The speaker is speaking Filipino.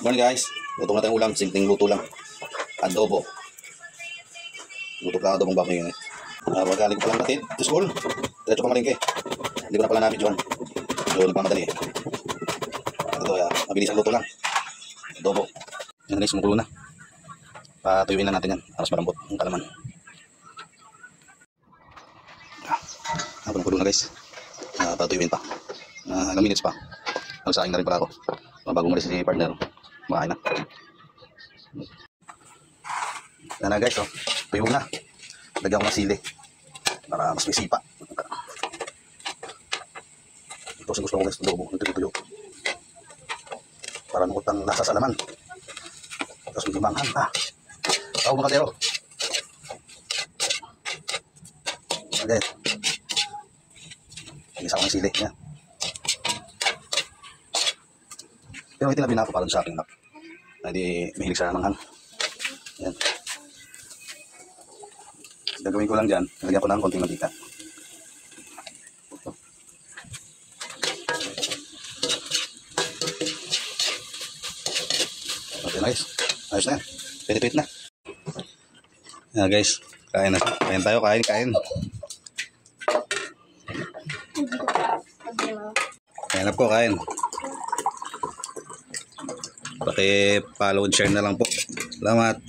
Morning guys, luto na tayong ulam, simpleng luto lang. Adobo. Luto ka adobong baka yun eh. Magaling ko palang natin to school. Diretso pa malingke. Hindi ko na pala namin yun. So nagmamadali eh. Ito mabilis ang luto lang. Adobo. Yan guys, sumukulo na. Patuyuin na natin yan. Aras malambot ang kalaman. Kumukulo na guys. Patuyuin pa. Ilang minutes pa. Magsaing na rin pala ako. Bago umalis si partner. Makain na. Yan na guys, tuyo na. Lagyan ko ng sili para mas may sipa. Ito gusto ko guys, adobo, tuyo. Para nukot ang lasa sa laman. Tapos may limangan pa. Tao mga kaldero. Okay. Isa ko ng sili. Yan. Pero ito na binako para sa akin na. Hindi mahilig sa manghang. Yan. Gagawin ko lang dyan. Nalagyan ko ng konting mantika. Okay na guys. Ayos na yan. Pinipit na. Yan guys. Kain na. Kain tayo. Kain. Kain up ko. Kain. Paki-follow and share na lang po. Salamat.